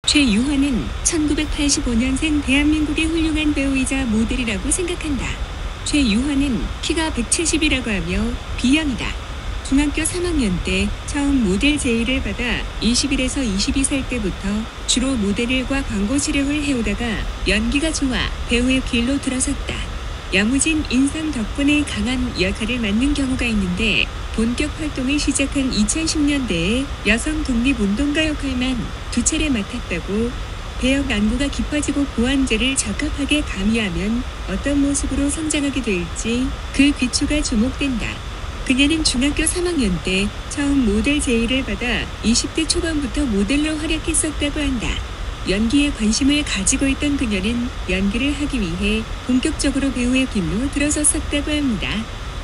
최유화는 1985년생 대한민국의 훌륭한 배우이자 모델이라고 생각한다. 최유화는 키가 170이라고 하며 B형이다. 중학교 3학년 때 처음 모델 제의를 받아 21에서 22살 때부터 주로 모델과 광고 촬영을 해오다가 연기가 좋아 배우의 길로 들어섰다. 야무진 인상 덕분에 강한 역할을 맡는 경우가 있는데 본격 활동을 시작한 2010년대에 여성 독립운동가 역할만 2차례 맡았다고 배역 안구가 깊어지고 고환절을 적합하게 가미하면 어떤 모습으로 성장하게 될지 그 귀추가 주목된다. 그녀는 중학교 3학년 때 처음 모델 제의를 받아 20대 초반부터 모델로 활약했었다고 한다. 연기에 관심을 가지고 있던 그녀는 연기를 하기 위해 본격적으로 배우의 길로 들어섰었다고 합니다.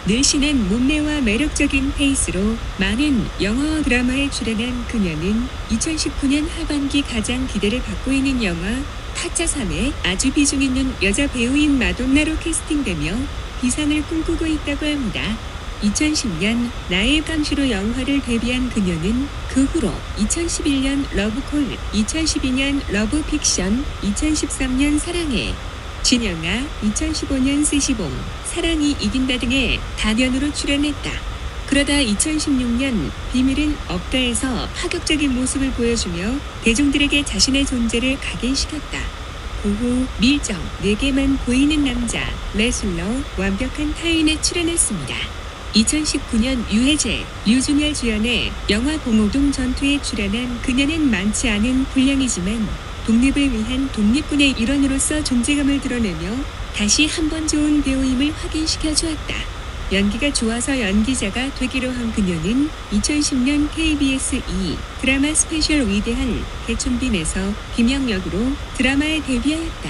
늘씬한 몸매와 매력적인 페이스로 많은 영화 드라마에 출연한 그녀는 2019년 하반기 가장 기대를 받고 있는 영화 타짜 3에 아주 비중 있는 여자 배우인 마돈나로 캐스팅되며 비상을 꿈꾸고 있다고 합니다. 2010년 나의 감시로 영화를 데뷔한 그녀는 그 후로 2011년 러브콜, 2012년 러브픽션, 2013년 사랑해, 진영아, 2015년 스시봉, 사랑이 이긴다 등의 단연으로 출연했다. 그러다 2016년 비밀은 없다에서 파격적인 모습을 보여주며 대중들에게 자신의 존재를 각인시켰다. 그 후 밀정, 내게만 보이는 남자, 레슬러, 완벽한 타인에 출연했습니다. 2019년 유해재, 류준열 주연의 영화 봉오동 전투에 출연한 그녀는 많지 않은 분량이지만 독립을 위한 독립군의 일원으로서 존재감을 드러내며 다시 한번 좋은 배우임을 확인시켜 주었다. 연기가 좋아서 연기자가 되기로 한 그녀는 2010년 KBS 2 드라마 스페셜 위대한 개춘빈에서 김영 역으로 드라마에 데뷔하였다.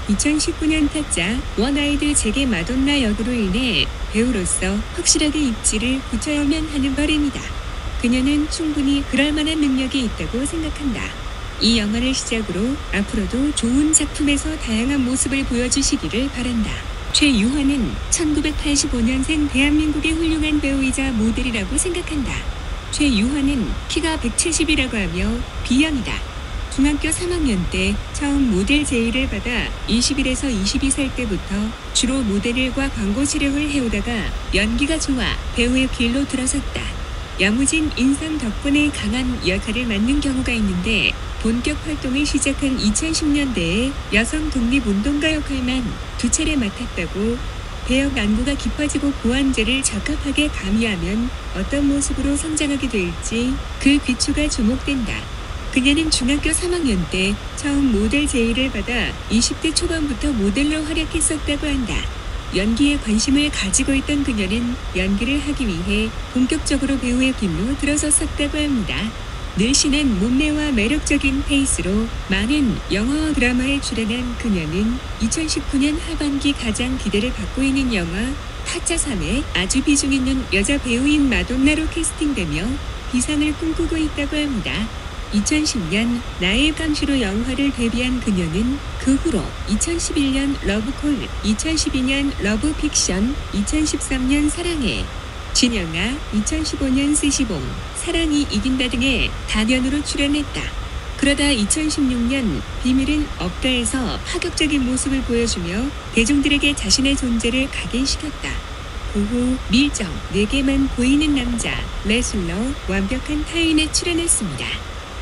2019년 타짜 원아이들 제게 마돈나 역으로 인해 배우로서 확실하게 입지를 굳혀야만 하는 바람이다. 그녀는 충분히 그럴 만한 능력이 있다고 생각한다. 이 영화를 시작으로 앞으로도 좋은 작품에서 다양한 모습을 보여주시기를 바란다. 최유화는 1985년생 대한민국의 훌륭한 배우이자 모델이라고 생각한다. 최유화는 키가 170이라고 하며 B형이다. 중학교 3학년 때 처음 모델 제의를 받아 21에서 22살 때부터 주로 모델과 광고 촬영을 해오다가 연기가 좋아 배우의 길로 들어섰다. 야무진 인상 덕분에 강한 역할을 맡는 경우가 있는데 본격 활동을 시작한 2010년대에 여성 독립운동가 역할만 2차례 맡았다고 배역 안구가 깊어지고 고환절을 적합하게 가미하면 어떤 모습으로 성장하게 될지 그 귀추가 주목된다. 그녀는 중학교 3학년 때 처음 모델 제의를 받아 20대 초반부터 모델로 활약했었다고 한다. 연기에 관심을 가지고 있던 그녀는 연기를 하기 위해 본격적으로 배우의 길로 들어섰었다고 합니다. 늘씬한 몸매와 매력적인 페이스로 많은 영화 드라마에 출연한 그녀는 2019년 하반기 가장 기대를 받고 있는 영화 타짜 3에 아주 비중 있는 여자 배우인 마돈나로 캐스팅되며 비상을 꿈꾸고 있다고 합니다. 2010년 나의 감시로 영화를 데뷔한 그녀는 그 후로 2011년 러브콜, 2012년 러브픽션, 2013년 사랑해, 진영아, 2015년 스시봉, 사랑이 이긴다 등의 단연으로 출연했다. 그러다 2016년 비밀은 없다에서 파격적인 모습을 보여주며 대중들에게 자신의 존재를 각인시켰다. 그 후 밀정, 내게만 보이는 남자, 레슬러, 완벽한 타인에 출연했습니다.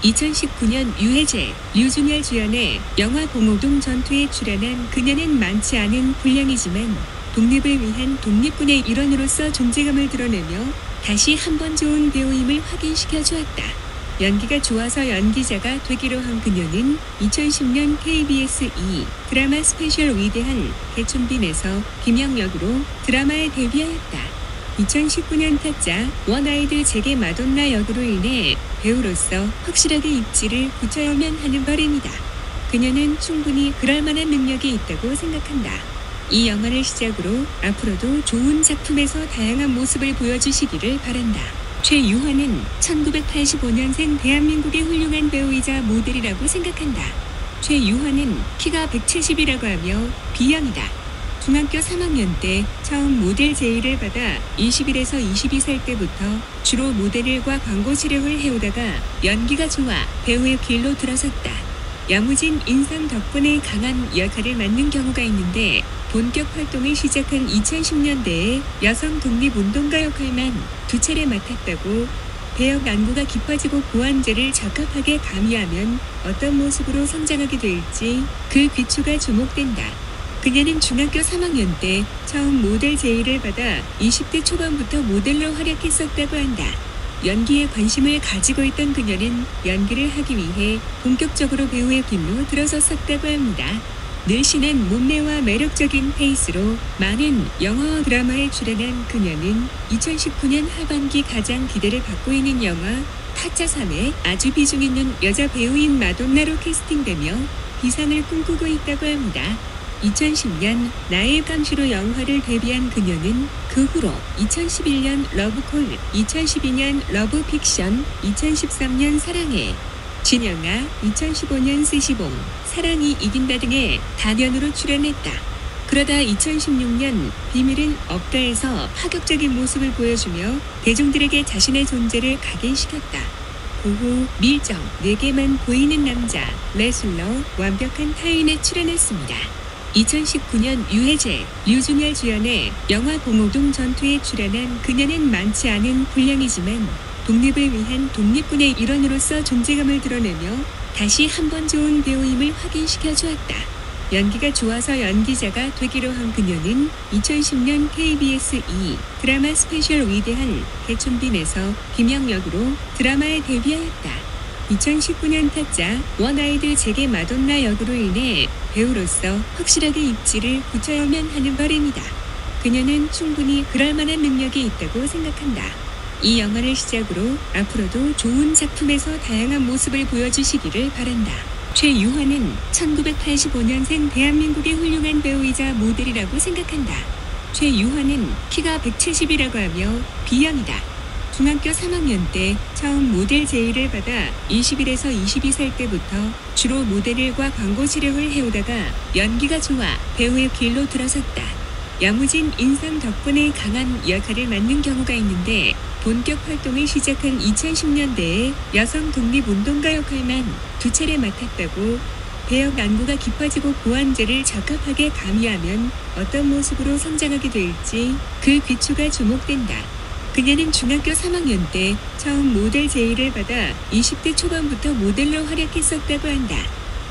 2019년 유해재, 류준열 주연의 영화 봉오동 전투에 출연한 그녀는 많지 않은 분량이지만 독립을 위한 독립군의 일원으로서 존재감을 드러내며 다시 한번 좋은 배우임을 확인시켜 주었다. 연기가 좋아서 연기자가 되기로 한 그녀는 2010년 KBS 2 드라마 스페셜 위대한 개춘빈에서 김영 역으로 드라마에 데뷔하였다. 2019년 타짜 원아이들 제게 마돈나 역으로 인해 배우로서 확실하게 입지를 굳혀야만 하는 바람이다. 그녀는 충분히 그럴 만한 능력이 있다고 생각한다. 이 영화를 시작으로 앞으로도 좋은 작품에서 다양한 모습을 보여주시기를 바란다. 최유화는 1985년생 대한민국의 훌륭한 배우이자 모델이라고 생각한다. 최유화는 키가 170이라고 하며 B형이다. 중학교 3학년 때 처음 모델 제의를 받아 21에서 22살 때부터 주로 모델과 광고 촬영을 해오다가 연기가 좋아 배우의 길로 들어섰다. 야무진 인상 덕분에 강한 역할을 맡는 경우가 있는데 본격 활동을 시작한 2010년대에 여성 독립운동가 역할만 2차례 맡았다고 배역 안구가 깊어지고 고환절을 적합하게 가미하면 어떤 모습으로 성장하게 될지 그 귀추가 주목된다. 그녀는 중학교 3학년 때 처음 모델 제의를 받아 20대 초반부터 모델로 활약했었다고 한다. 연기에 관심을 가지고 있던 그녀는 연기를 하기 위해 본격적으로 배우의 길로 들어섰었다고 합니다. 늘씬한 몸매와 매력적인 페이스로 많은 영화 드라마에 출연한 그녀는 2019년 하반기 가장 기대를 받고 있는 영화 타짜 3에 아주 비중 있는 여자 배우인 마돈나로 캐스팅되며 비상을 꿈꾸고 있다고 합니다. 2010년 나의 감시로 영화를 데뷔한 그녀는 그 후로 2011년 러브콜, 2012년 러브픽션, 2013년 사랑해, 진영아, 2015년 스시봉, 사랑이 이긴다 등의 단연으로 출연했다. 그러다 2016년 비밀은 없다에서 파격적인 모습을 보여주며 대중들에게 자신의 존재를 각인시켰다. 그 후 밀정, 내게만 보이는 남자, 레슬러, 완벽한 타인에 출연했습니다. 2019년 유해재, 류준열 주연의 영화 봉오동 전투에 출연한 그녀는 많지 않은 분량이지만 독립을 위한 독립군의 일원으로서 존재감을 드러내며 다시 한번 좋은 배우임을 확인시켜 주었다. 연기가 좋아서 연기자가 되기로 한 그녀는 2010년 KBS 2 드라마 스페셜 위대한 개춘빈에서 김영 역으로 드라마에 데뷔하였다. 2019년 타짜 원아이드 제게 마돈나 역으로 인해 배우로서 확실하게 입지를 굳혀야만 하는 바람이다. 그녀는 충분히 그럴 만한 능력이 있다고 생각한다. 이 영화를 시작으로 앞으로도 좋은 작품에서 다양한 모습을 보여주시기를 바란다. 최유화는 1985년생 대한민국의 훌륭한 배우이자 모델이라고 생각한다. 최유화는 키가 170이라고 하며 B형이다. 중학교 3학년 때 처음 모델 제의를 받아 21에서 22살 때부터 주로 모델일과 광고 촬영을 해오다가 연기가 좋아 배우의 길로 들어섰다. 야무진 인상 덕분에 강한 역할을 맡는 경우가 있는데 본격 활동을 시작한 2010년대에 여성 독립운동가 역할만 2차례 맡았다고 배역 안구가 깊어지고 고환절을 적합하게 가미하면 어떤 모습으로 성장하게 될지 그 귀추가 주목된다. 그녀는 중학교 3학년 때 처음 모델 제의를 받아 20대 초반부터 모델로 활약했었다고 한다.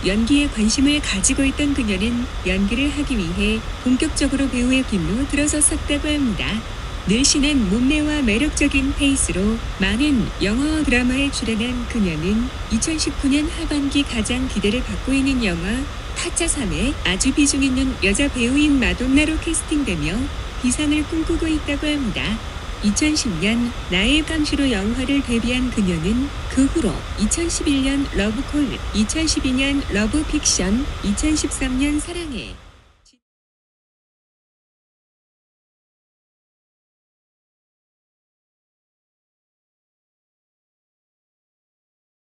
연기에 관심을 가지고 있던 그녀는 연기를 하기 위해 본격적으로 배우의 길로 들어섰었다고 합니다. 늘씬한 몸매와 매력적인 페이스로 많은 영화 드라마에 출연한 그녀는 2019년 하반기 가장 기대를 받고 있는 영화 타짜 3에 아주 비중 있는 여자 배우인 마돈나로 캐스팅되며 비상을 꿈꾸고 있다고 합니다. 2010년 나의 감시로 영화를 데뷔한 그녀는 그 후로 2011년 러브콜, 2012년 러브픽션, 2013년 사랑해,